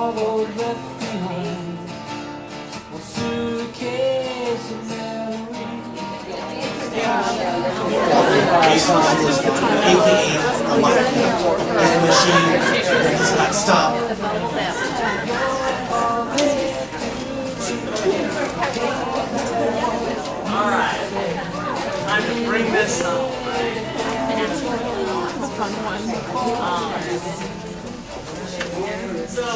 all those left behind. A suitcase of memories. AKA a lot. And the machine does not stop. Alright. Time to bring this up. Fun one. So I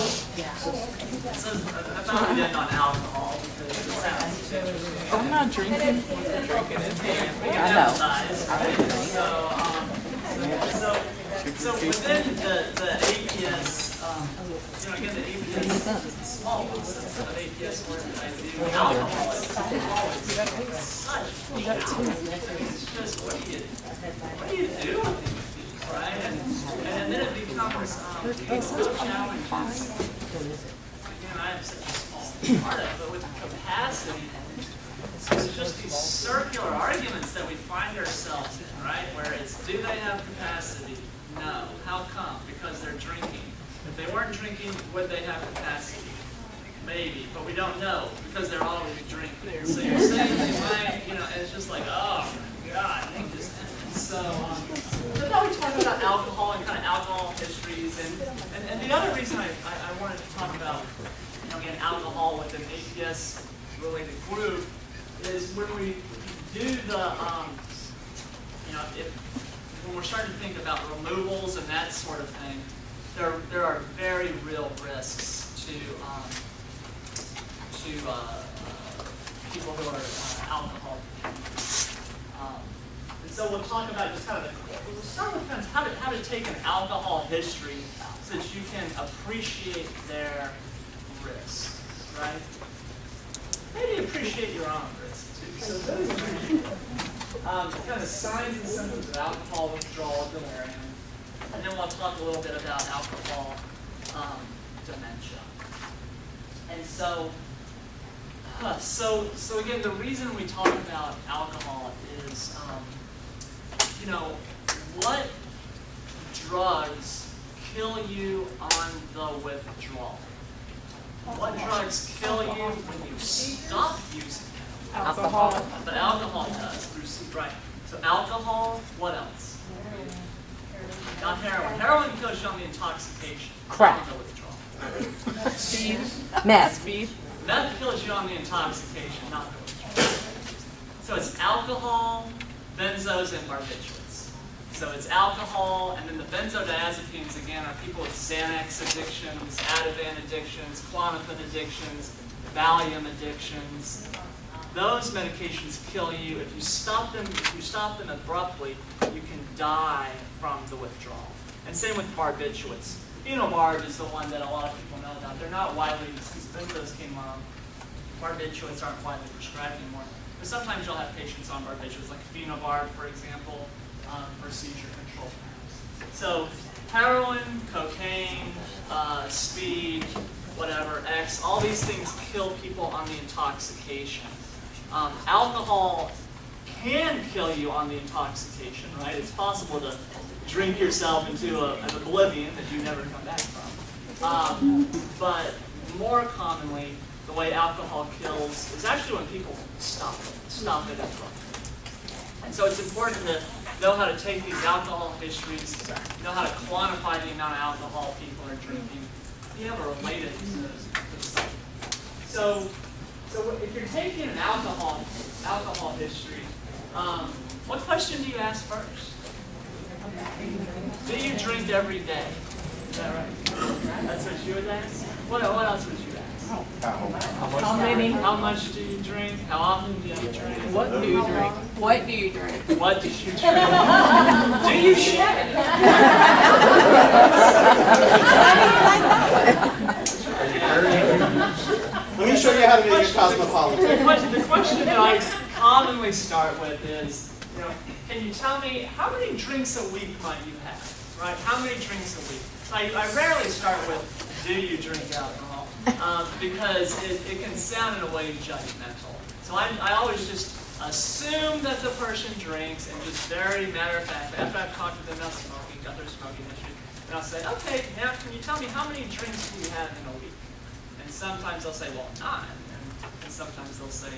thought we'd end on alcohol because it sounds interesting. I'm not drinking. Drinking is I know. So within the APS, again, the APS is the small subset of APS work that I do. Alcohol is always such a it's just what do you do with these people, right? And then it becomes so challenging. Again, I have such a small part of it, but with capacity, so it's just these circular arguments that we find ourselves in, right? Where it's, do they have capacity? No. How come? Because they're drinking. If they weren't drinking, would they have capacity? Maybe, but we don't know because they're always drinking. So you're saying they might, and it's just like, oh my God, I think this. So now we talk about alcohol and kind of alcohol histories, and the other reason I wanted to talk about, again, alcohol with an APS related group is when we do the, when we're starting to think about removals and that sort of thing, there are very real risks to people who are alcohol dependent. And so we'll talk about just kind of we'll start with kind of how to take an alcohol history so that you can appreciate their risks, right? Maybe appreciate your own risks too. So those are kind of signs and symptoms of alcohol withdrawal, delirium, and then we'll talk a little bit about alcohol dementia. And so again, the reason we talk about alcohol is, what drugs kill you on the withdrawal? What drugs kill you when you stop using them? Alcohol. But alcohol does right. So alcohol, what else? Not heroin. Heroin kills you on the intoxication. Crack. Not on the withdrawal. Speed. Meth. Speed. Meth kills you on the intoxication, not the withdrawal. So it's alcohol, benzos, and barbiturates. So it's alcohol, and then the benzodiazepines, again, are people with Xanax addictions, Ativan addictions, Klonopin addictions, Valium addictions. Those medications kill you. If you stop them abruptly, you can die from the withdrawal. And same with barbiturates. Phenobarb is the one that a lot of people know about. They're not widely, since benzos came on, barbiturates aren't widely prescribed anymore. But sometimes you'll have patients on barbiturates, like phenobarb, for example, for seizure control. So heroin, cocaine, speed, whatever, X, all these things kill people on the intoxication. Alcohol can kill you on the intoxication, right? It's possible to drink yourself into an oblivion that you never come back from. But more commonly, the way alcohol kills is actually when people stop it abruptly. And so it's important to know how to take these alcohol histories, know how to quantify the amount of alcohol people are drinking, be able to relate it to stuff. So if you're taking an alcohol history, what question do you ask first? Do you drink every day? Is that right? That's what you would ask? What else would you ask? How many? How much do you drink? How often do you drink? What do you drink? What do you drink? What do you drink? Do you share? Let me show you how to make it cosmopolitan. The question that I commonly start with is, can you tell me how many drinks a week might you have? Right? How many drinks a week? I rarely start with, do you drink alcohol? Because it can sound in a way judgmental. So I always just assume that the person drinks and just very matter of fact, after I've talked to them about smoking, got their smoking history, And I'll say, okay, now can you tell me how many drinks do you have in a week? And sometimes they'll say, well, none. And sometimes they'll say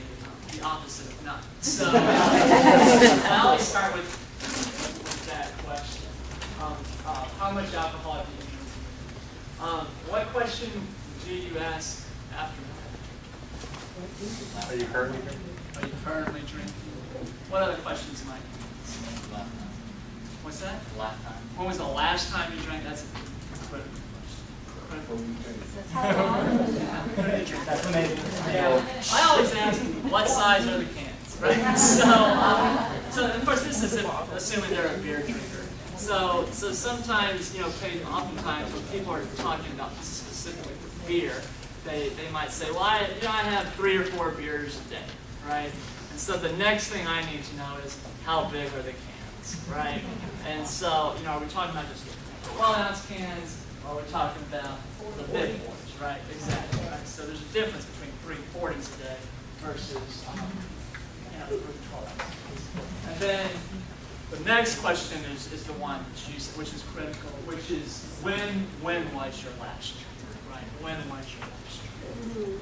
the opposite of none. So I always start with that question. How much alcohol do you drink? What question do you ask after that? Are you currently drinking? Are you currently drinking? What other questions might you ask? What's that? Last time. When was the last time you drank? That's a critical question. Yeah. I always ask, what size are the cans, right? So of course this is assuming they're a beer drinker. So sometimes, oftentimes when people are talking about this specifically for beer, they might say, well, I have 3 or 4 beers a day, right? And so the next thing I need to know is how big are the cans, right? And so, are we talking about just 12-ounce cans, or are we talking about the big ones, right? Exactly, right? So there's a difference between 3 40s a day versus 3 12-ounces. And then the next question is the one which is critical, which is when was your last drink, right? When was your last drink?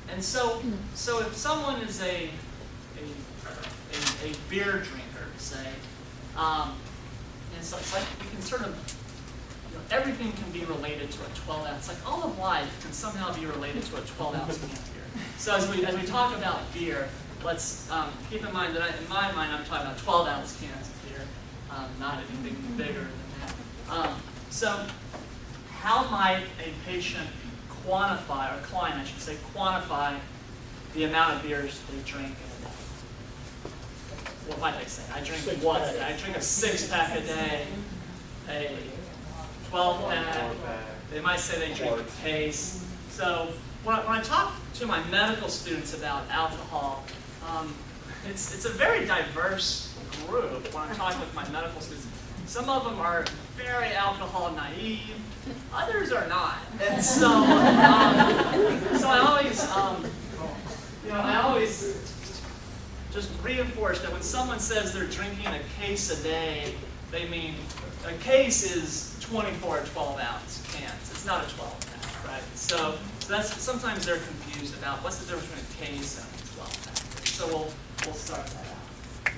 And so if someone is a beer drinker, say, and so it's like you can sort of, everything can be related to a 12-ounce. Like all of life can somehow be related to a 12-ounce can of beer. So as we talk about beer, let's keep in mind that in my mind I'm talking about 12-ounce cans of beer, not anything bigger than that. So how might a patient quantify, or client I should say, quantify the amount of beers they drink in a day? What might they say? I drink what? I drink a 6-pack a day, a 12-pack. They might say they drink a case. So when I talk to my medical students about alcohol, it's a very diverse group when I'm talking with my medical students. Some of them are very alcohol naive, others are not. And so, so I always just reinforce that when someone says they're drinking a case a day, they mean a case is 24 12-ounce cans. It's not a 12-pack, right? So that's sometimes they're confused about what's the difference between a case and a 12-pack. So we'll start that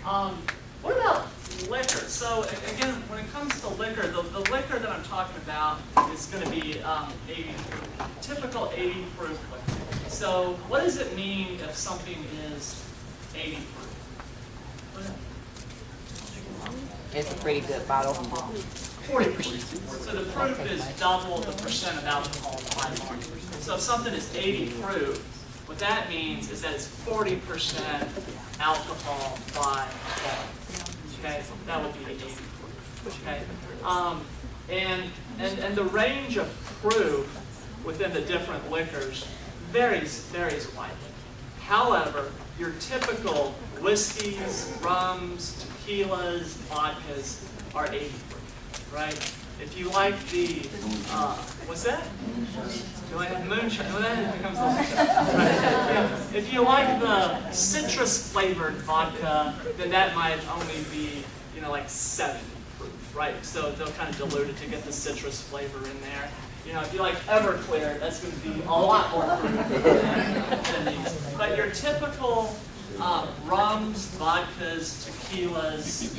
out. What about liquor? So again, when it comes to liquor, the liquor that I'm talking about is going to be 80 proof, typical 80 proof liquor. So what does it mean if something is 80 proof? It's a pretty good bottle. 40%. So the proof is double the percent of alcohol by volume. So if something is 80 proof, what that means is that it's 40% alcohol by volume. Okay, that would be 80 proof. Okay, and the range of proof within the different liquors varies widely. However, your typical whiskeys, rums, tequilas, vodkas are 80 proof, right? If you like the, what's that? You like moonshine? Well, that becomes a little right? Yeah. If you like the citrus-flavored vodka, then that might only be, like 70 proof, right? So they'll kind of dilute it to get the citrus flavor in there. If you like Everclear, that's going to be a lot more proof than these. But your typical rums, vodkas, tequilas,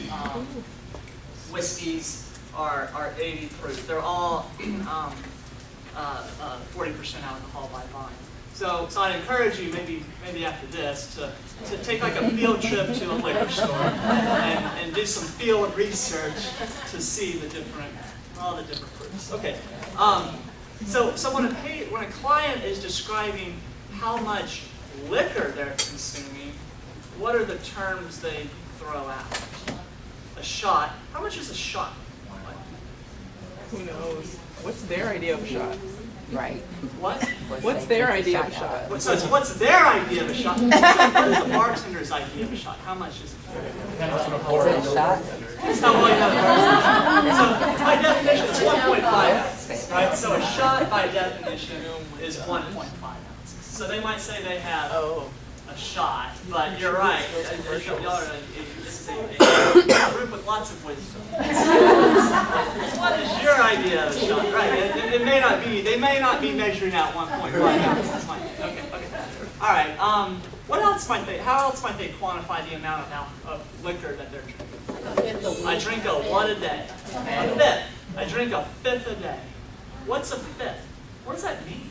whiskeys are 80 proof. They're all 40% alcohol by volume. So I'd encourage you maybe after this to take like a field trip to a liquor store and do some field research to see all the different proofs. Okay. So when a client is describing how much liquor they're consuming, what are the terms they throw out? A shot. How much is a shot? Who knows? What's their idea of a shot? Right. What? What's their idea of a shot? So it's what's their idea of a shot? What is the bartender's idea of a shot? How much is it? Is it a shot? It's not really that. So by definition, it's 1.5 ounces, right? So a shot by definition is 1.5 ounces. So they might say they have a shot, but you're right. This is a group with lots of wisdom. What is your idea of a shot? Right, it may not be, they may not be measuring out 1.1 ounces. Okay. All right, what else might they, how else might they quantify the amount of liquor that they're drinking? I drink a what a day? A fifth. I drink a fifth a day. What's a fifth? What does that mean?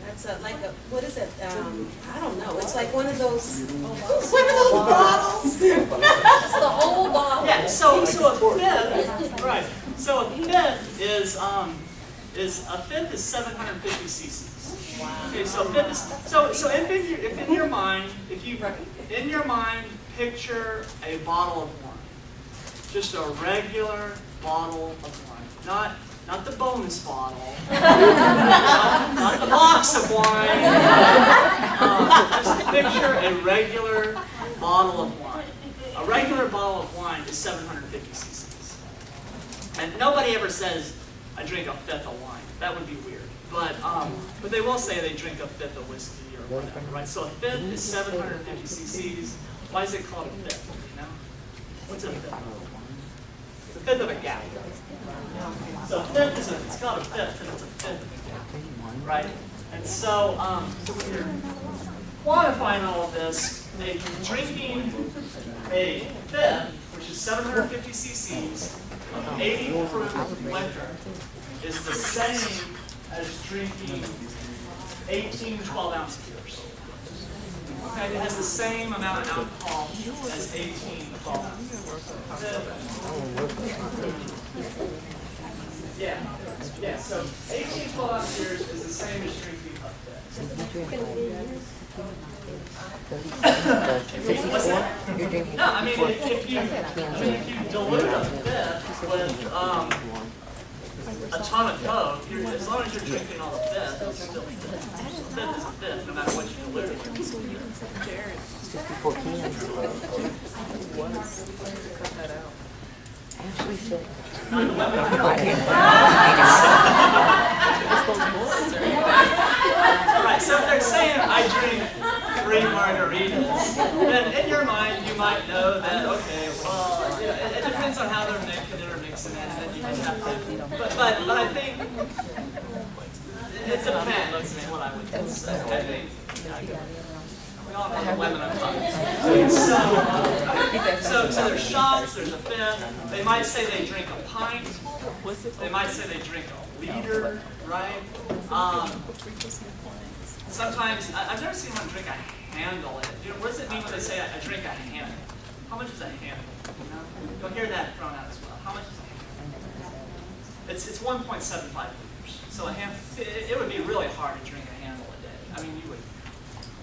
That's like a, what is it? I don't know. It's like one of those bottles. It's the whole bottle. Yeah, so a fifth, right. So a fifth is a fifth is 750 cc's. Wow. Okay, so a fifth is, so if in your mind, in your mind picture a bottle of wine. Just a regular bottle of wine. Not the bonus bottle, not the box of wine. Just picture a regular bottle of wine. A regular bottle of wine is 750 cc's. And nobody ever says, I drink a fifth of wine. That would be weird. But they will say they drink a fifth of whiskey or whatever, right? So a fifth is 750 cc's. Why is it called a fifth? You know? What's a fifth? It's a fifth of a gallon. So a fifth is it's called a fifth, and it's a fifth of a gallon, right? And so, when you're quantifying all of this, drinking a fifth, which is 750 cc's of 80 proof liquor, is the same as drinking 18 12-ounce beers. Okay, it has the same amount of alcohol as 18 12-ounce. Yeah, so 18 12-ounce beers is the same as drinking a fifth. No, I mean, if you dilute a fifth with a ton of Coke, as long as you're drinking all the fifth, it's still a fifth. A fifth is a fifth, no matter what you dilute it. 54 cans. Ashley said. Right, so if they're saying I drink 3 margaritas, then in your mind you might know that, okay, well, it depends on how they're making it or mixing it, and then you just have to, but I think it depends, is what I would say. I think, we all have the women I'm talking to. So there's shots, there's a fifth. They might say they drink a pint. They might say they drink a liter, right? Sometimes, I've never seen one drink a handle. What does it mean when they say I drink a handle? How much is a handle? You know? You'll hear that thrown out as well. How much is a handle? It's 1.75 liters. So a handle, it would be really hard to drink a handle a day. I mean, you would.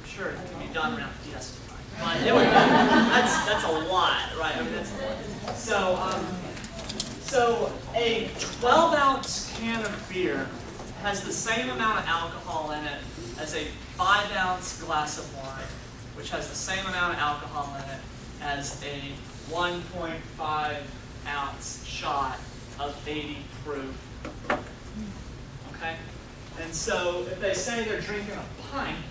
Sure, it can be done around fiesta time, but it would be, that's a lot, right? I mean, that's a lot. So a 12-ounce can of beer has the same amount of alcohol in it as a 5-ounce glass of wine, which has the same amount of alcohol in it as a 1.5-ounce shot of 80 proof. Okay, and so if they say they're drinking a pint.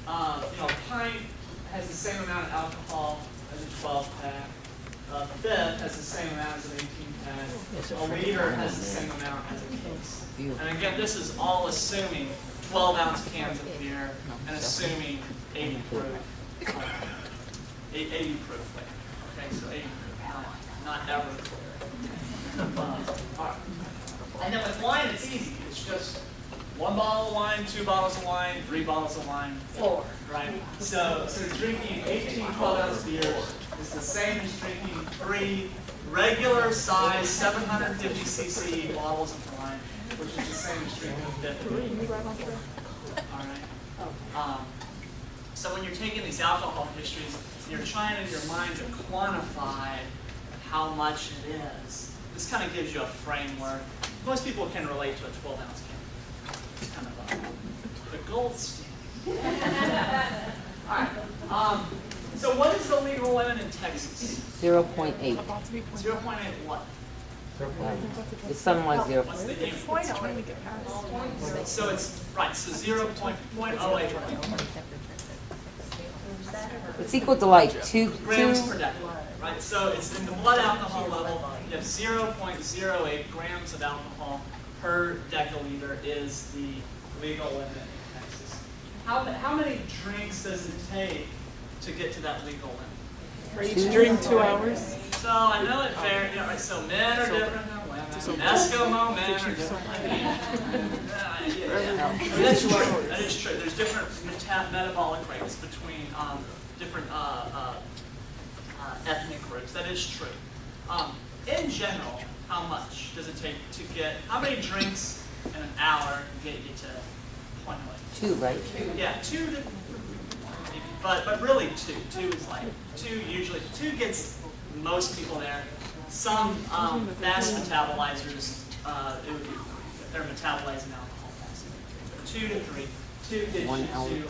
A pint has the same amount of alcohol as a 12-pack. A fifth has the same amount as an 18-pack. A liter has the same amount as a case. And again, this is all assuming 12-ounce cans of beer and assuming 80 proof. 80 proof liquor. Okay, so 80 proof, not ever clear. All right. And then with wine, it's easy. It's just 1 bottle of wine, 2 bottles of wine, 3 bottles of wine, 4, right? So drinking 18 12-ounce beers is the same as drinking 3 regular size 750 cc bottles of wine, which is the same as drinking a fifth of beer. All right. So when you're taking these alcohol histories, you're trying in your mind to quantify how much it is. This kind of gives you a framework. Most people can relate to a 12-ounce can. It's kind of the gold standard. All right. So what is the legal limit in Texas? 0.8. 0.8 what? It's something like 0. What's the unit? So it's, right, so 0.08. It's equal to like two. Grams per deciliter, right? So it's in the blood alcohol level, you have 0.08 grams of alcohol per deciliter is the legal limit in Texas. How many drinks does it take to get to that legal limit? For each drink, 2 hours. So I know it varies, you know, right? So men are different than women. Eskimo men are different. That's true. That is true. There's different metabolic rates between different ethnic groups. That is true. In general, how much does it take to get, how many drinks in an hour can get you to 1.8? 2, right? Yeah, 2 to, but really 2. 2 is like, 2 usually, 2 gets most people there. Some fast metabolizers, it would be 3, if they're metabolizing alcohol fast. 2 to 3. 2 gets you 1 hour to, per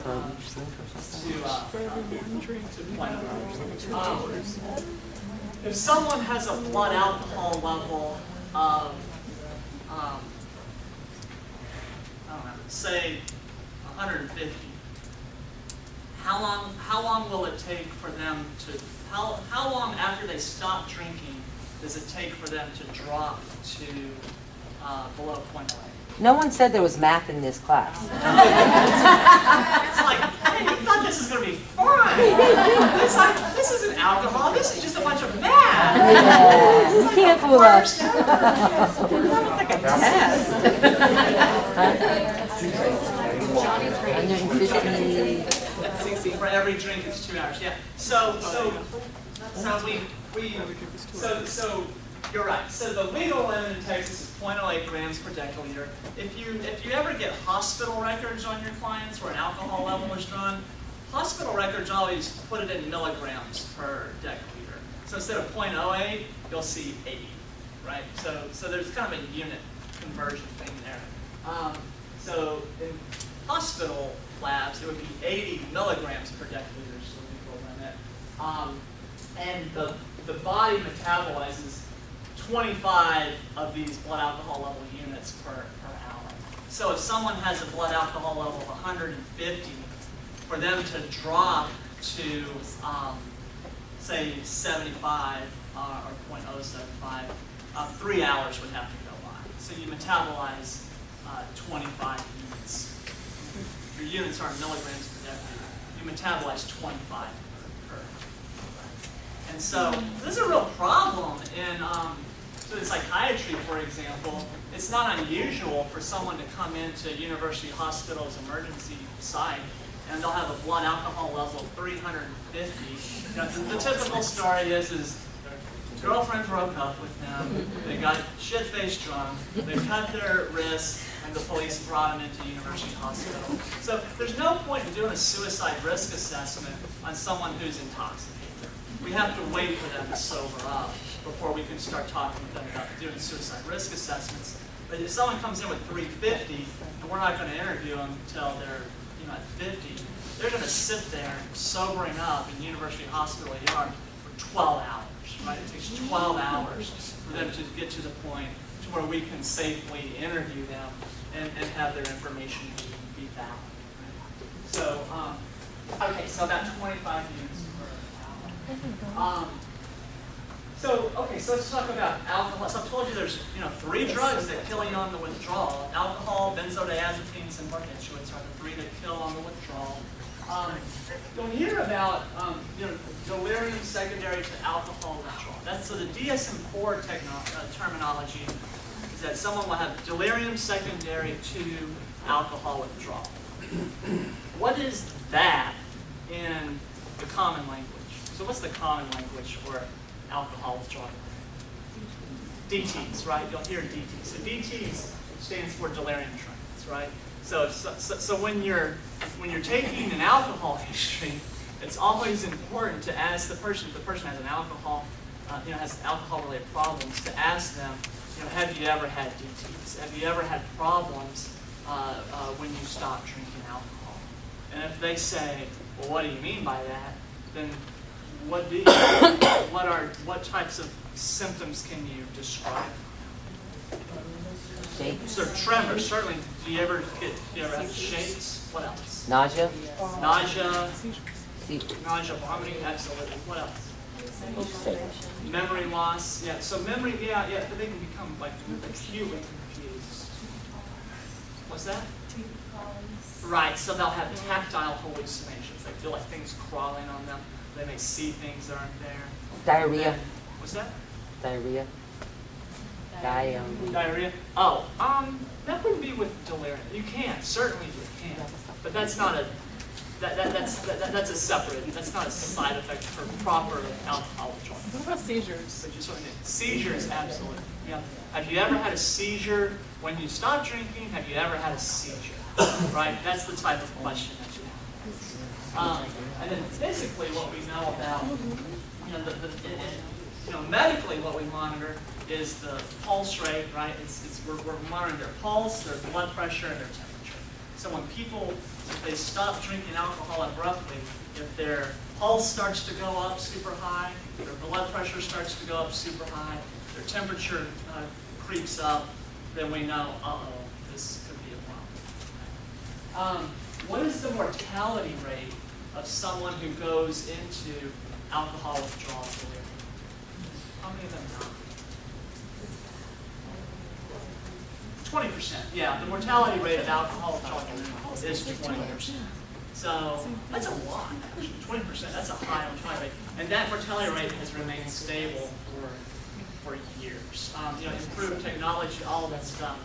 each drink or something. If someone has a blood alcohol level of, I don't know, say 150, how long will it take for them to, how long after they stop drinking does it take for them to drop to below 0.08? No one said there was math in this class. It's like, hey, you thought this was going to be fun. This isn't alcohol. This is just a bunch of math. Yeah, you can't fool us. Like a test. 150. For every drink, it's 2 hours. Yeah. So you're right. So the legal limit in Texas is 0.08 grams per deciliter. If you ever get hospital records on your clients where an alcohol level is drawn, hospital records always put it in milligrams per deciliter. So instead of 0.08, you'll see 80, right? So there's kind of a unit conversion thing there. So in hospital labs, it would be 80 milligrams per deciliter is the legal limit. And the body metabolizes 25 of these blood alcohol level units per hour. So if someone has a blood alcohol level of 150, for them to drop to, say, 75 or 0.075, 3 hours would have to go by. So you metabolize 25 units. Your units are milligrams per deciliter. You metabolize 25 per. And so this is a real problem in psychiatry, for example. It's not unusual for someone to come into University Hospital's emergency site and they'll have a blood alcohol level of 350. You know, the typical story is their girlfriend broke up with them, they got shit-faced drunk, they cut their wrists, and the police brought them into University Hospital. So there's no point in doing a suicide risk assessment on someone who's intoxicated. We have to wait for them to sober up before we can start talking with them about doing suicide risk assessments. But if someone comes in with 350, and we're not going to interview them until they're at 50, they're going to sit there sobering up in University Hospital ER for 12 hours. Right? It takes 12 hours for them to get to the point to where we can safely interview them and have their information be valid. Right? So, okay, so about 25 units per hour. So let's talk about alcohol. So I've told you there's 3 drugs that kill you on the withdrawal. Alcohol, benzodiazepines, and barbiturates are the 3 that kill on the withdrawal. You'll hear about delirium secondary to alcohol withdrawal. So the DSM-4 terminology is that someone will have delirium secondary to alcohol withdrawal. What is that in the common language? So what's the common language for alcohol withdrawal? DTs, right? You'll hear DTs. So DTs stands for delirium trance, right? So when you're taking an alcohol history, it's always important to ask the person, if the person has an alcohol, has alcohol-related problems, to ask them, have you ever had DTs? Have you ever had problems when you stop drinking alcohol? And if they say, well, what do you mean by that? Then what types of symptoms can you describe? Shakes. So tremors, certainly. Do you ever have shakes? What else? Nausea. Nausea, Knowledge of harmony, absolutely. What else? Sick. Memory loss, yeah. So memory, yeah, but they can become like acutely confused. What's that? Right, so they'll have tactile hallucinations. They feel like things crawling on them. They may see things that aren't there. Diarrhea. What's that? Diarrhea. Diarrhea? Oh, that wouldn't be with delirium. You can, certainly you can. But that's not a, that's a separate, that's not a side effect for proper alcohol withdrawal. What about seizures? So just sort of seizures, absolutely. Yeah. Have you ever had a seizure when you stopped drinking? Have you ever had a seizure? Right? That's the type of question that you have. And then basically what we know about, medically what we monitor is the pulse rate, right? We're monitoring their pulse, their blood pressure, and their temperature. So when people, if they stop drinking alcohol abruptly, if their pulse starts to go up super high, their blood pressure starts to go up super high, their temperature creeps up, then we know, this could be a problem. What is the mortality rate of someone who goes into alcohol withdrawal delirium? How many of them know? 20%. Yeah, the mortality rate of alcohol withdrawal delirium is 20%. So that's a lot, actually. 20%. That's a high mortality rate, and that mortality rate has remained stable for years. Improved technology, all of that stuff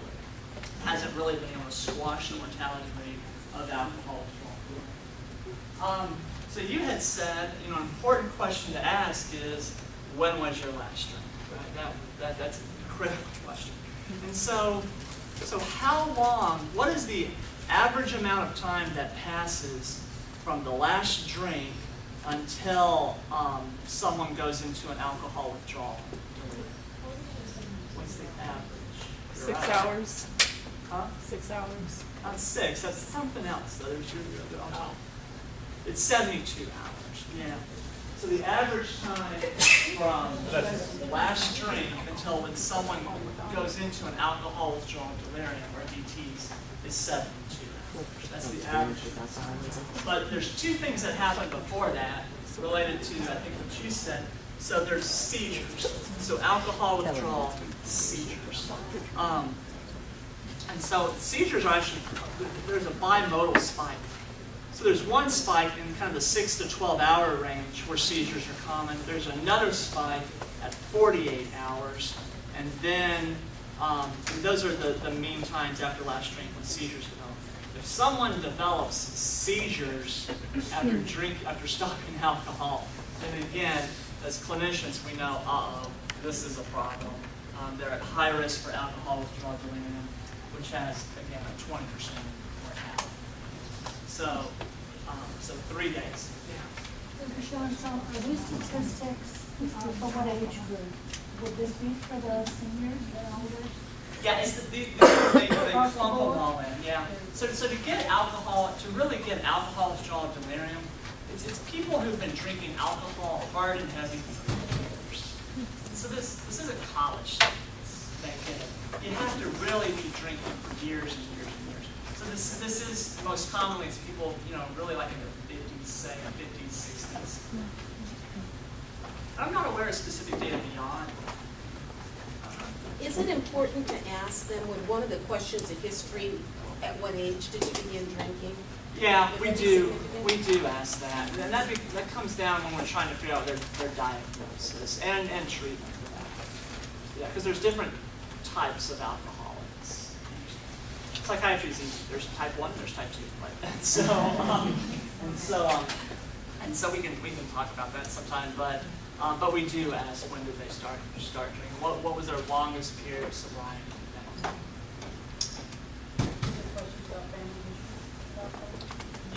hasn't really been able to squash the mortality rate of alcohol withdrawal. So you had said, an important question to ask is, when was your last drink? Right? That's a critical question. And so how long, what is the average amount of time that passes from the last drink until someone goes into an alcohol withdrawal? What's the average? 6 hours. Huh? 6 hours. Not 6, that's something else. There's it's 72 hours, yeah. So the average time from last drink until when someone goes into an alcohol withdrawal delirium, or DTs, is 72 hours. That's the average. But there's two things that happen before that, related to, I think, what you said. So there's seizures. So alcohol withdrawal, seizures. And so seizures are actually, there's a bimodal spike. So there's one spike in kind of the 6 to 12 hour range where seizures are common. There's another spike at 48 hours. And then those are the mean times after last drink when seizures develop. If someone develops seizures after stopping alcohol, then again, as clinicians, we know, this is a problem. They're at high risk for alcohol withdrawal delirium, which has, again, a 20% mortality. So 3 days. Yeah. Dr. Schillerstrom, are these statistics for what age group? Would this be for the seniors, the elders? Yeah, they clump them all in. Yeah. So to get alcohol, to really get alcohol withdrawal delirium, it's people who've been drinking alcohol hard and heavy for years. So this isn't college thing. You have to really be drinking for years and years and years. So this is most commonly it's people, really like in their 50s, say 50s, 60s. I'm not aware of specific data beyond. Is it important to ask them when one of the questions of history, at what age did you begin drinking? Yeah, we do ask that. And that comes down when we're trying to figure out their diagnosis and treatment for that. Yeah, because there's different types of alcoholics. Psychiatry is easy. There's type 1 and there's type 2. Right? And so we can talk about that sometime, but we do ask when did they start drinking? What was their longest period of sobriety?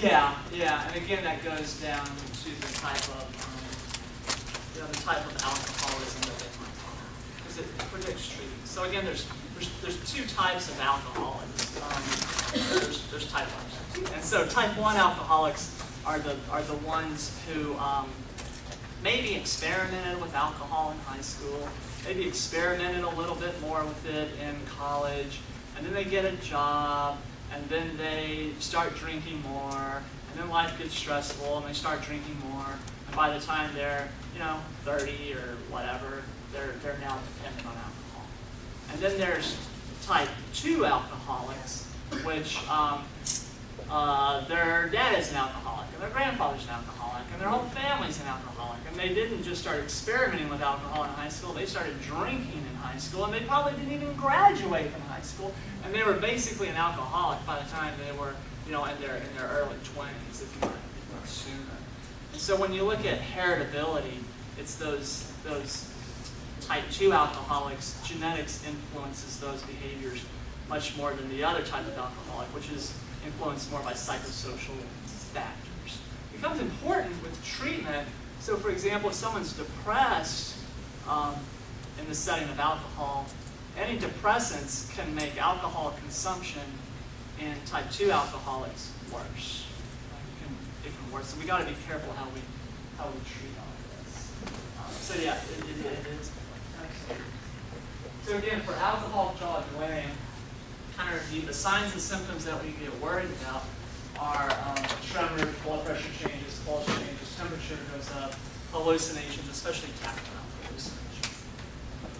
Yeah, and again that goes down to the type of alcoholism that they might have, because it predicts treatment. So again, there's two types of alcoholics. There's type 1, and so type 1 alcoholics are the ones who maybe experimented with alcohol in high school, maybe experimented a little bit more with it in college, and then they get a job, and then they start drinking more, and then life gets stressful, and they start drinking more, and by the time they're, 30 or whatever, they're now dependent on alcohol. And then there's type 2 alcoholics, which their dad is an alcoholic, and their grandfather's an alcoholic, and their whole family's an alcoholic, and they didn't just start experimenting with alcohol in high school, they started drinking in high school, and they probably didn't even graduate from high school, and they were basically an alcoholic by the time they were, in their early 20s, if not sooner. And so when you look at heritability, it's those type 2 alcoholics, genetics influences those behaviors much more than the other type of alcoholic, which is influenced more by psychosocial factors. It becomes important with treatment. So for example, if someone's depressed in the setting of alcohol, antidepressants can make alcohol consumption in type 2 alcoholics worse. It can worse. So we got to be careful how we treat all of this. So yeah, it is. So again, for alcohol withdrawal delirium, kind of review the signs and symptoms that we get worried about are tremor, blood pressure changes, pulse changes, temperature goes up, hallucinations, especially tactile hallucinations.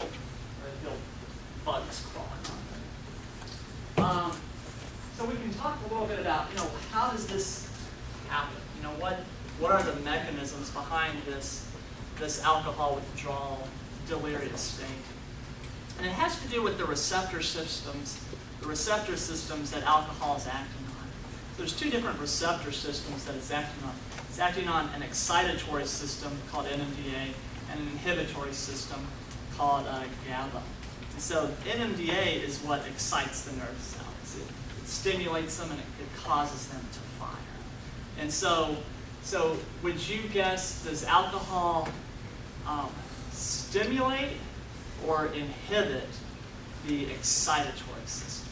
Or feel bugs crawling on them. So we can talk a little bit about, how does this happen? What are the mechanisms behind this alcohol withdrawal delirious state? And it has to do with the receptor systems that alcohol is acting on. There's two different receptor systems that it's acting on. It's acting on an excitatory system called NMDA and an inhibitory system called GABA. And so NMDA is what excites the nerve cells. It stimulates them and it causes them to fire. And so would you guess, does alcohol stimulate or inhibit the excitatory system?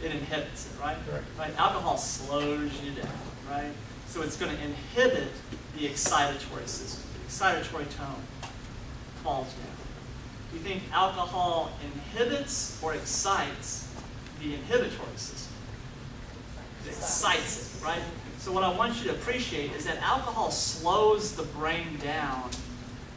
It inhibits it, right? Right. Alcohol slows you down, right? So it's going to inhibit the excitatory system. The excitatory tone falls down. Do you think alcohol inhibits or excites the inhibitory system? It excites it, right? So what I want you to appreciate is that alcohol slows the brain down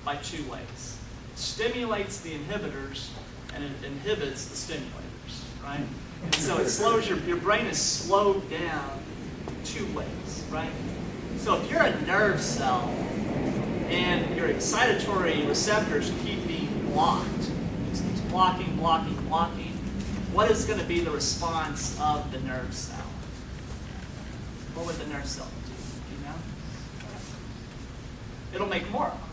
by two ways. It stimulates the inhibitors and it inhibits the stimulators, right? And so it slows your brain is slowed down two ways, right? So if you're a nerve cell and your excitatory receptors keep being blocked, it just keeps blocking, what is going to be the response of the nerve cell? What would the nerve cell do? Do you know? It'll make more of them.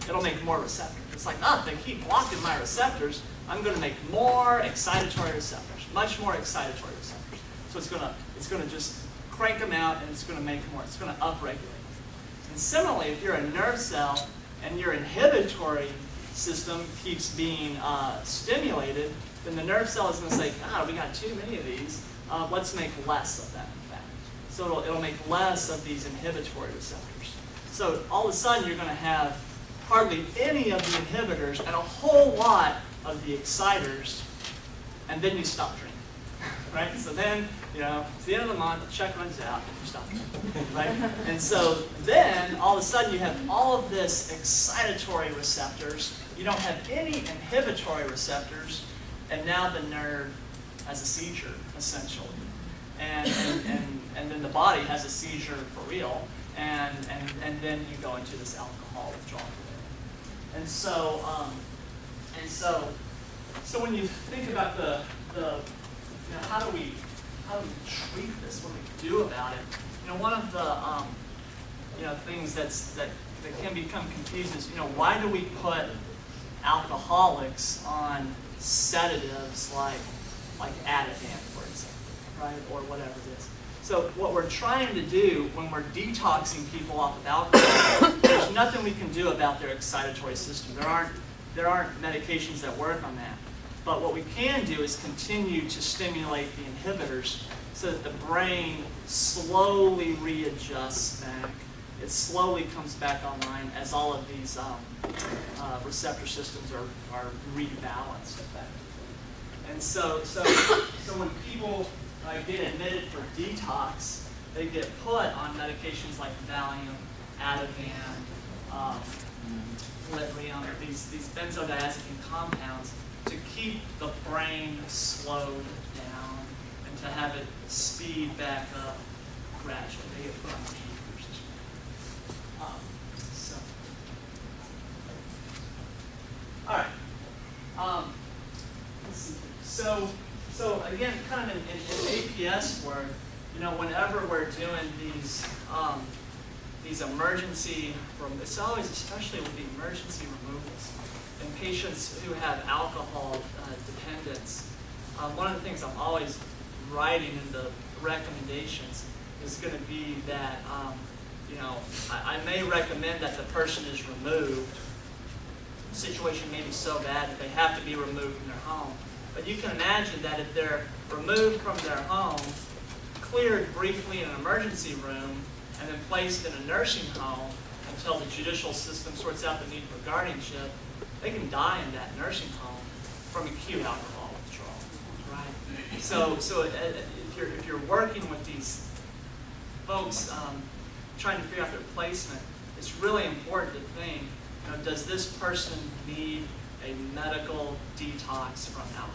It'll make more receptors. It's like, if they keep blocking my receptors, I'm going to make more excitatory receptors, much more excitatory receptors. So it's going to just crank them out, and it's going to make more. It's going to upregulate. And similarly, if you're a nerve cell and your inhibitory system keeps being stimulated, then the nerve cell is going to say, we got too many of these. Let's make less of them, in fact. So it'll make less of these inhibitory receptors. So all of a sudden, you're going to have hardly any of the inhibitors and a whole lot of the exciters, and then you stop drinking, right? So then, it's the end of the month, the check runs out, and you stop drinking, right? And so then, all of a sudden, you have all of this excitatory receptors. You don't have any inhibitory receptors, and now the nerve has a seizure, essentially. And then the body has a seizure for real, and then you go into this alcohol withdrawal. And so when you think about the how do we treat this? What do we do about it? One of the things that can become confused is why do we put alcoholics on sedatives like Ativan, for example, right, or whatever it is. So what we're trying to do when we're detoxing people off of alcohol, there's nothing we can do about their excitatory system. There aren't medications that work on that. But what we can do is continue to stimulate the inhibitors so that the brain slowly readjusts back. It slowly comes back online as all of these receptor systems are rebalanced effectively. And so when people get admitted for detox, they get put on medications like Valium, Ativan, lithium, these benzodiazepine compounds to keep the brain slowed down and to have it speed back up gradually. They get put on behaviors. All right. Let's see. So again, kind of in APS work, whenever we're doing these emergency, it's always, especially with the emergency removals, in patients who have alcohol dependence, one of the things I'm always writing in the recommendations is going to be that, I may recommend that the person is removed. The situation may be so bad that they have to be removed from their home. But you can imagine that if they're removed from their home, cleared briefly in an emergency room, and then placed in a nursing home until the judicial system sorts out the need for guardianship, they can die in that nursing home from acute alcohol withdrawal, right? So if you're working with these folks trying to figure out their placement, it's really important to think, does this person need a medical detox from alcohol?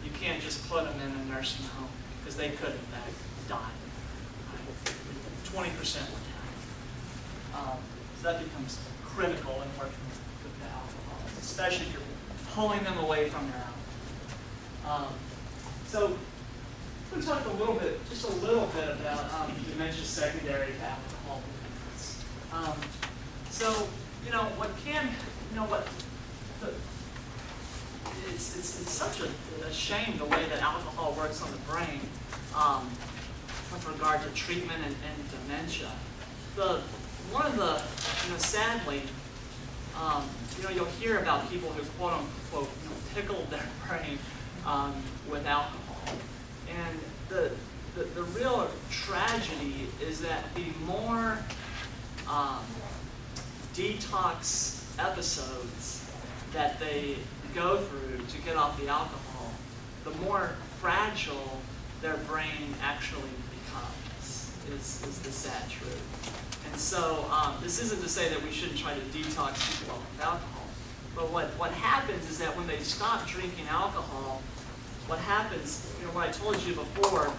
You can't just put them in a nursing home because they could, in fact, die. 20% mortality. So that becomes critical in working with the alcoholics, especially if you're pulling them away from their alcohol. So we'll talk just a little bit about dementia secondary to alcohol dependence. It's such a shame the way that alcohol works on the brain with regard to treatment and dementia. Sadly, you'll hear about people who quote unquote pickled their brain with alcohol, and the real tragedy is that the more detox episodes that they go through to get off the alcohol, the more fragile their brain actually becomes, is the sad truth. And so this isn't to say that we shouldn't try to detox people off of alcohol, but what happens is that when they stop drinking alcohol, what happens, what I told you before,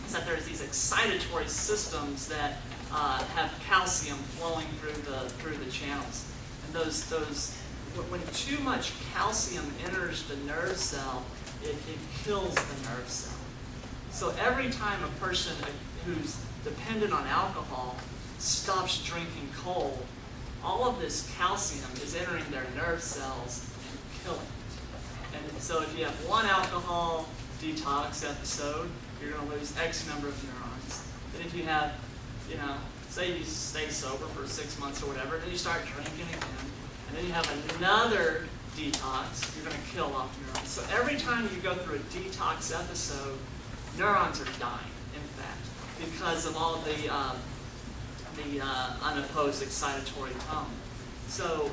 is that there's these excitatory systems that have calcium flowing through the channels. And when too much calcium enters the nerve cell, it kills the nerve cell. So every time a person who's dependent on alcohol stops drinking cold, all of this calcium is entering their nerve cells and killing it. And so if you have one alcohol detox episode, you're going to lose X number of neurons. And if you have, say you stay sober for 6 months or whatever, then you start drinking again, and then you have another detox, you're going to kill off neurons. So every time you go through a detox episode, neurons are dying, in fact, because of all of the unopposed excitatory tone. So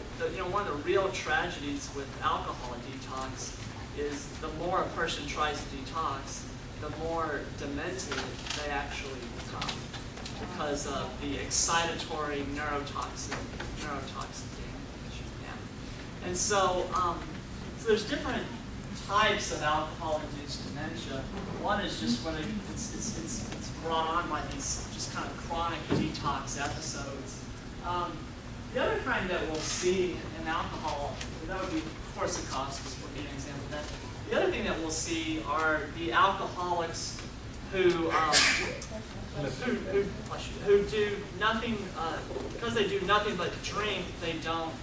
one of the real tragedies with alcohol detox is the more a person tries to detox, the more demented they actually become because of the excitatory neurotoxic damage. Yeah. And so there's different types of alcohol-induced dementia. One is just when it's brought on by these just kind of chronic detox episodes. The other kind that we'll see in alcohol, that would be Korsakoff's would be an example of that. The other thing that we'll see are the alcoholics who do nothing, because they do nothing but drink, they don't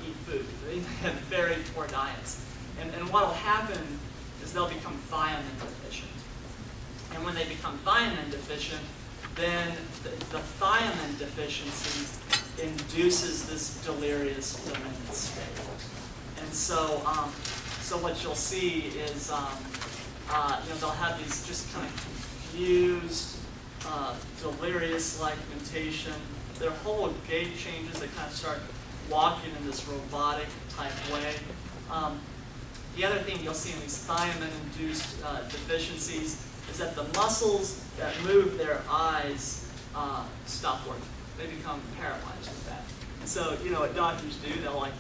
eat food. They have very poor diets. And what will happen is they'll become thiamine deficient. And when they become thiamine deficient, then the thiamine deficiency induces this delirious demented state. And so, what you'll see is, they'll have these just kind of confused, delirious-like mentation. Their whole gait changes. They kind of start walking in this robotic type way. the other thing you'll see in these thiamine-induced deficiencies is that the muscles that move their eyes stop working. They become paralyzed with that. And so, what doctors do, they'll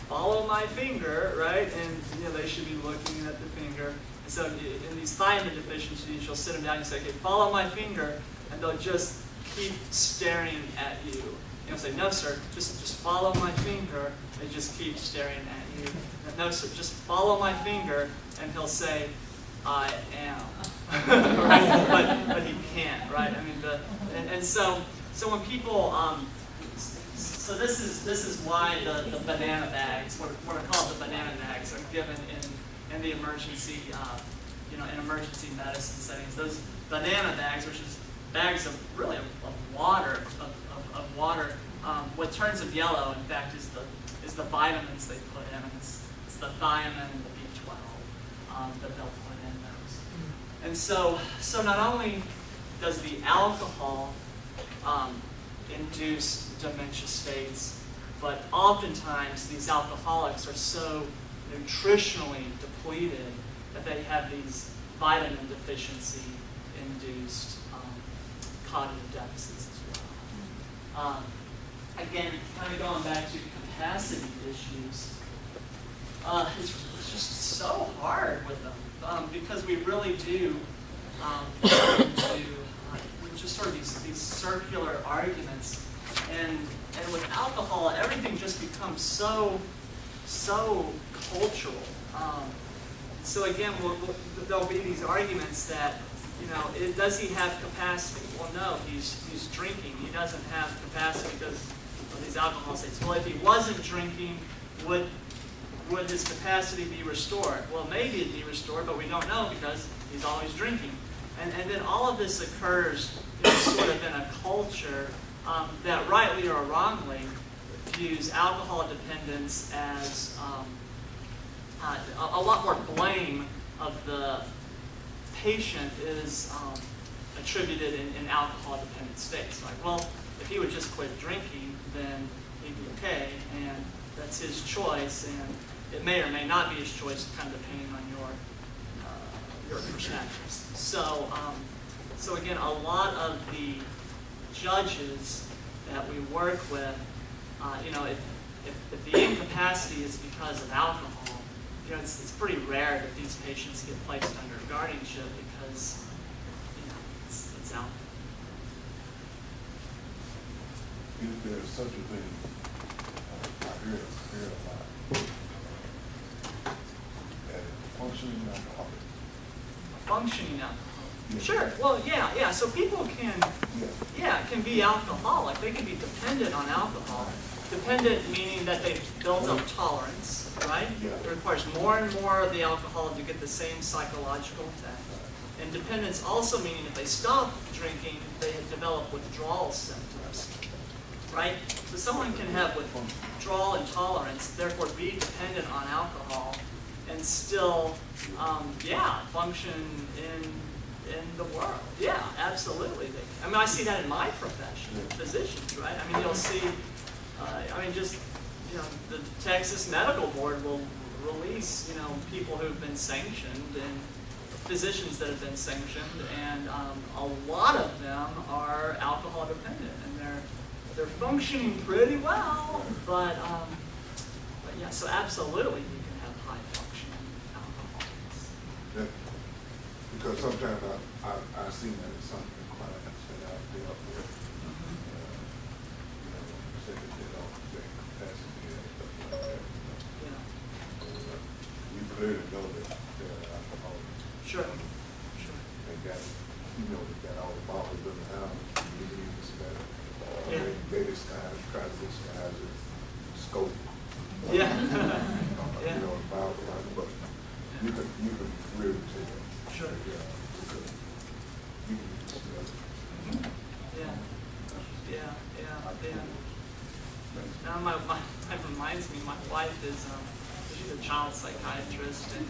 follow my finger, right? And, they should be looking at the finger. And so in these thiamine deficiencies, you'll sit them down and say, okay, follow my finger, and they'll just keep staring at you. You'll say, no, sir, just follow my finger. They just keep staring at you. No, sir, just follow my finger, and he'll say, I am. Right? But he can't, right? I mean, and so when people, so this is why the banana bags, what are called the banana bags, are given in the emergency, in emergency medicine settings. Those banana bags, which is bags of really of water, of water. What turns it yellow, in fact, is the vitamins they put in. And it's the thiamine and the B12 that they'll put in those. And so not only does the alcohol induce dementia states, but oftentimes these alcoholics are so nutritionally depleted that they have these vitamin deficiency induced cognitive deficits as well. Again, kind of going back to capacity issues, it's just so hard with them because we really do just sort of these circular arguments, and with alcohol, everything just becomes so cultural. So again, there'll be these arguments that, does he have capacity? Well, no, he's drinking. He doesn't have capacity because of these alcohol states. Well, if he wasn't drinking, would his capacity be restored? Well, maybe it'd be restored, but we don't know because he's always drinking. And then all of this occurs sort of in a culture that rightly or wrongly views alcohol dependence as a lot more blame of the patient is attributed in alcohol-dependent states. Like, well, if he would just quit drinking, then he'd be okay, and that's his choice, and it may or may not be his choice, kind of depending on your perspectives. So again, a lot of the judges that we work with, if the incapacity is because of alcohol, it's pretty rare that these patients get placed under guardianship because, it's alcohol. If there's such a thing, I hear a lot, that functioning alcoholic. Functioning alcoholic. Yeah. Sure. Well, yeah. So people can be alcoholic. They can be dependent on alcohol. Dependent meaning that they've built up tolerance, right? Yeah. It requires more and more of the alcohol to get the same psychological effect. And dependence also meaning if they stop drinking, they develop withdrawal symptoms, right? So someone can have withdrawal intolerance, therefore be dependent on alcohol, and still, function in the world. Yeah, absolutely. I mean, I see that in my profession, physicians, right? I mean, you'll see, the Texas Medical Board will release, people who've been sanctioned and physicians that have been sanctioned, and a lot of them are alcohol dependent, and they're functioning pretty well, but yeah, so absolutely you can have high functioning alcoholics. Yeah. Because sometimes I see that in some clients that out there, say that they don't have capacity and stuff like that. Yeah. You clearly know that they're alcoholics. Sure. They got, they got all the bottles in the house, you need this better. Yeah. They try to disguise it, scope. Yeah. Bottle, but you can really tell. Sure. Yeah. Now that reminds me, my wife is she's a child psychiatrist, and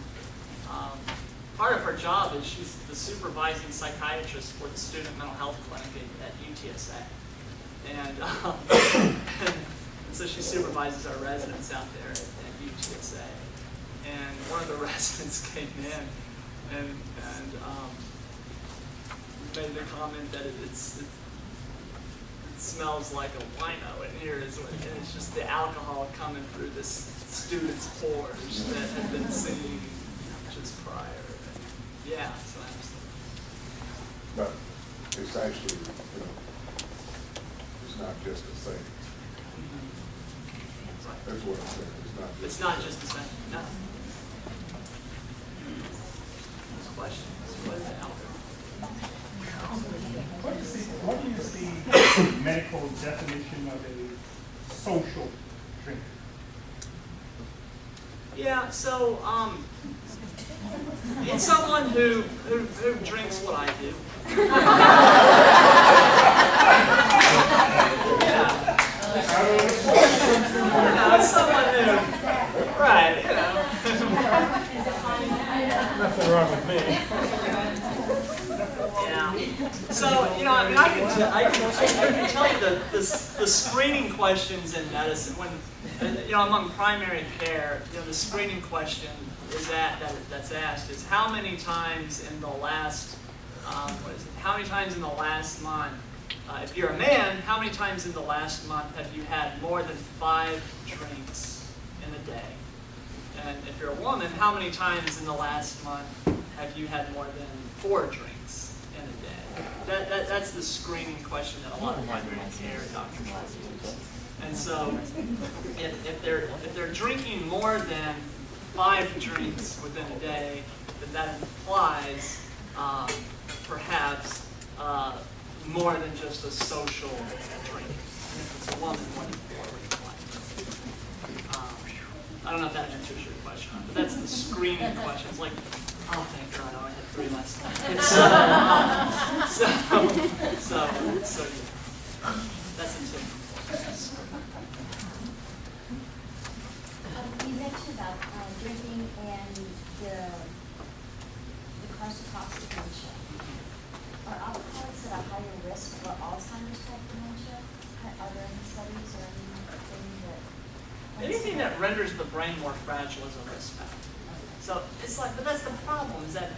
part of her job is she's the supervising psychiatrist for the student mental health clinic at UTSA, and so she supervises our residents out there at UTSA. and one of the residents came in and made the comment that it smells like a wino in here, and it's just the alcohol coming through this student's pores that had been seen just prior. Yeah, so absolutely. But it's actually, you know, it's not just a thing. That's what I'm saying. It's not just the same. No. Questions? What is alcohol? What do you see medical definition of a social drinker? Yeah, so it's someone who drinks what I do. Yeah. It's someone who, right, you know. Nothing wrong with me. Yeah. So, you know, I mean, I can tell you the screening questions in medicine, when, you know, among primary care, you know, the screening question is that's asked is how many times in the last, how many times in the last month, if you're a man, how many times in the last month have you had more than 5 drinks in a day? And if you're a woman, how many times in the last month have you had more than 4 drinks in a day? That's the screening question that a lot of primary care doctors use. And so, if they're drinking more than 5 drinks within a day, then that implies perhaps more than just a social drink. And if it's a woman, more than 4 would imply. I don't know if that answers your question, but that's the screening question. It's like, oh, thank God, I only had 3 less. So yeah. That's the tip. You mentioned about drinking and the cause of toxic dementia. Are alcoholics at a higher risk for Alzheimer's type dementia? Are there any studies or anything that... Anything that renders the brain more fragile is a risk factor. So it's like, but that's the problem, is that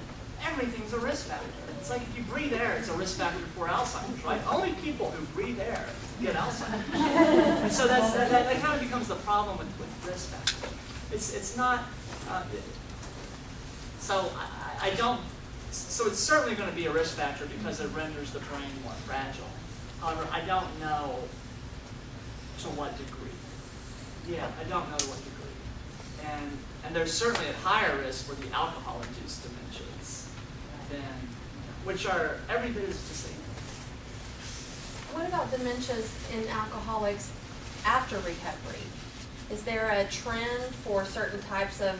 everything's a risk factor. It's like if you breathe air, it's a risk factor for Alzheimer's, right? Only people who breathe air get Alzheimer's. And so that kind of becomes the problem with risk factors. It's not, so it's certainly going to be a risk factor because it renders the brain more fragile. However, I don't know to what degree. Yeah, I don't know to what degree. And they're certainly at higher risk for the alcohol-induced dementias which are every bit as distinct. What about dementias in alcoholics after recovery? Is there a trend for certain types of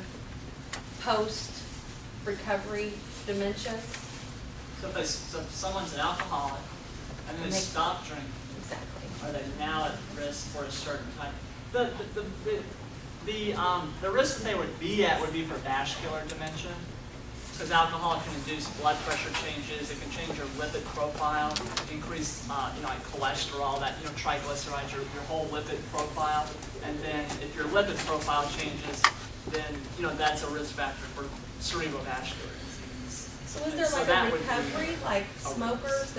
post-recovery dementias? So if someone's an alcoholic and then they stop drinking, Exactly. are they now at risk for a certain type? The risk that they would be at would be for vascular dementia, because alcohol can induce blood pressure changes. It can change your lipid profile, increase like cholesterol, that triglycerides, your whole lipid profile. And then if your lipid profile changes, then that's a risk factor for cerebrovascular disease. So is there like a recovery, like smokers?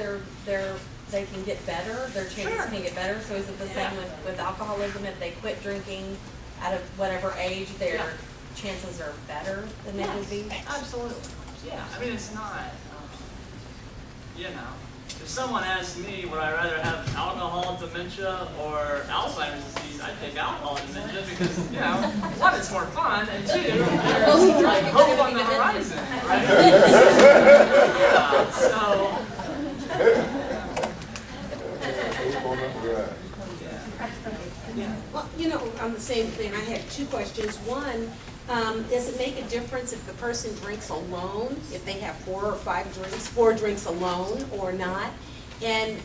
They can get better. Their chances can get better. So is it the same with alcoholism? If they quit drinking at whatever age, their chances are better than they would be? Absolutely. Yeah. I mean, it's not. If someone asks me, would I rather have alcohol dementia or Alzheimer's disease, I'd take alcohol dementia because, one, it's more fun, and two, there's like hope on the horizon, right? Well, on the same thing, I had 2 questions. One, does it make a difference if the person drinks alone, if they have 4 or 5 drinks, 4 drinks alone or not? And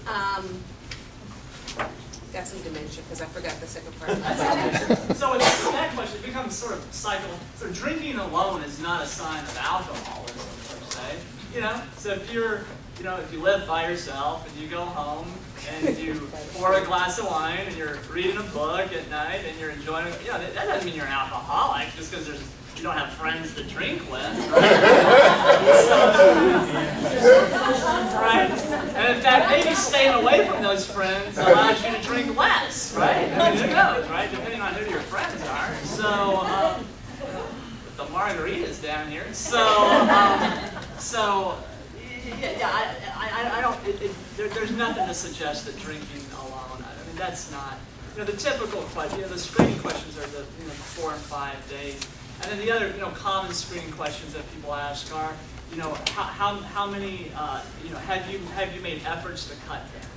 got some dementia because I forgot the second part. So in that question, it becomes sort of cycle. So drinking alone is not a sign of alcoholism per se. So if you're, if you live by yourself and you go home and you pour a glass of wine and you're reading a book at night and you're enjoying it, that doesn't mean you're an alcoholic just because there's you don't have friends to drink with, right? Right? And in fact, maybe staying away from those friends allows you to drink less, right? I mean, who knows, right? Depending on who your friends are. So, with the margaritas down here. I don't. There's nothing to suggest that drinking alone. I mean, that's not. You know, the typical question. You know, the screening questions are the 4 and 5 days. And then the other, common screening questions that people ask are, how many, have you made efforts to cut down,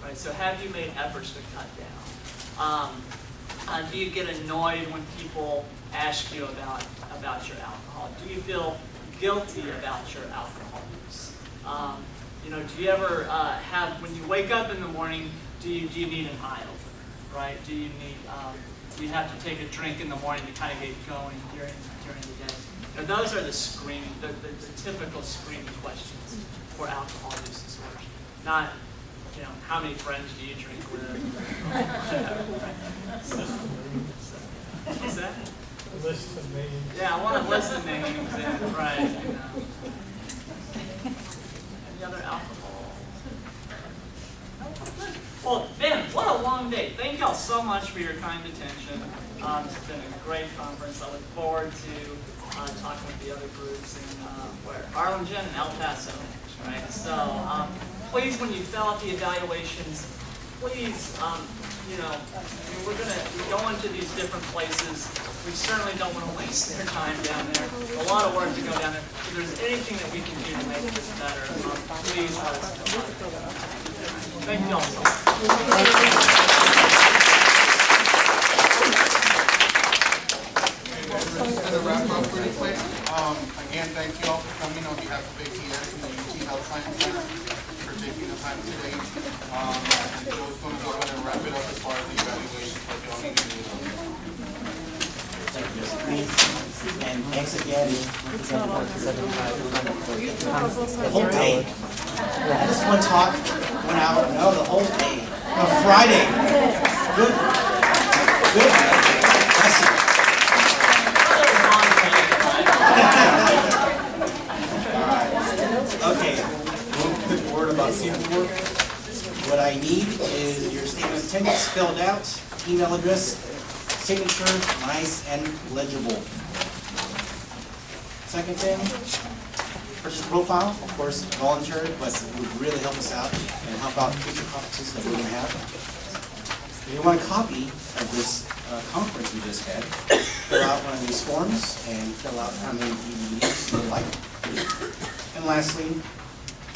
right? So have you made efforts to cut down? Do you get annoyed when people ask you about your alcohol? Do you feel guilty about your alcohol use? Do you ever have, when you wake up in the morning, do you need an eye opener, right? Do you have to take a drink in the morning to kind of get going during the day? Those are the typical screening questions for alcohol use disorders. Not, how many friends do you drink with? What's that? List of names. Yeah, I want to list the names, and, right, Any other alcohol? Well, Ben, what a long day. Thank y'all so much for your kind attention. It's been a great conference. I look forward to talking with the other groups in Arlington and El Paso, right? So please, when you fill out the evaluations, please, we're going to go into these different places. We certainly don't want to waste their time down there. A lot of work to go down there. If there's anything that we can do to make this better, please let us know. Thank you all so much. Just going to wrap up really quick. Again, thank you all for coming on behalf of APS and the UT Health Science Center for taking the time today. And Joe's going to go ahead and wrap it up as far as the evaluation that y'all need to do. Thank you, and thanks again. The whole day. This one talk went out. No, the whole day. No, Friday. Good. Bless you. Okay. One quick word about Singapore. What I need is your statement of attendance filled out, email address, signature, nice and legible. Second thing, purchase profile, of course, voluntary, but it would really help us out and help out future conferences that we're going to have. If you want a copy of this conference we just had, fill out one of these forms and fill out how many DVDs you would like. And lastly,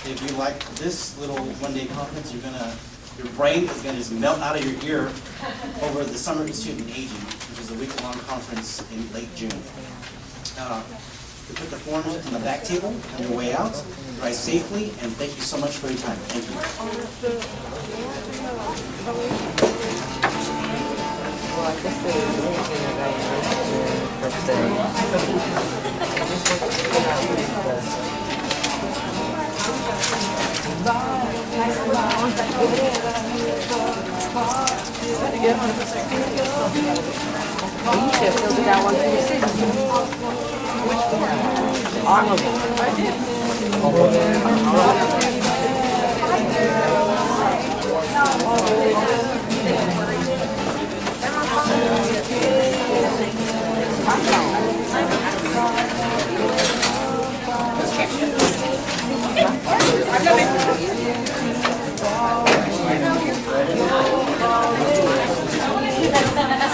if you like this little one-day conference, your brain is going to just melt out of your ear over the Summer Institute in Aging, which is a week-long conference in late June. We put the forms on the back table on your way out. Drive safely, and thank you so much for your time. Thank you. Well, I guess there is anything you should have filled it out one for your signature. Alamo. I did.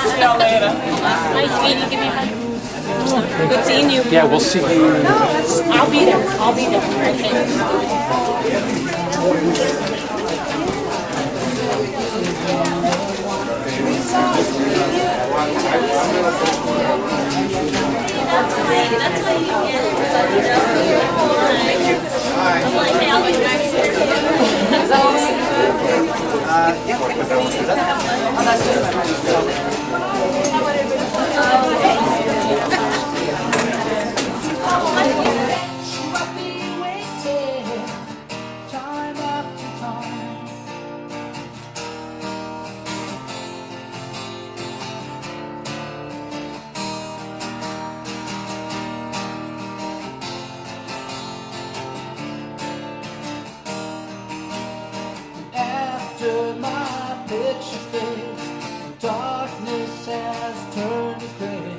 See y'all later. Nice meeting you. Give me a hug. Good seeing you. Yeah, we'll see you. I'll be there. I'll be there. That's why you get I'm like, hey, I'll be back here. Time after time. after my picture fades, darkness has turned to gray.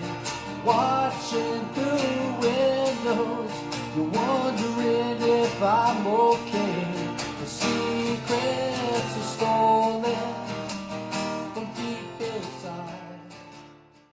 Watching through windows, you're wondering if I'm okay.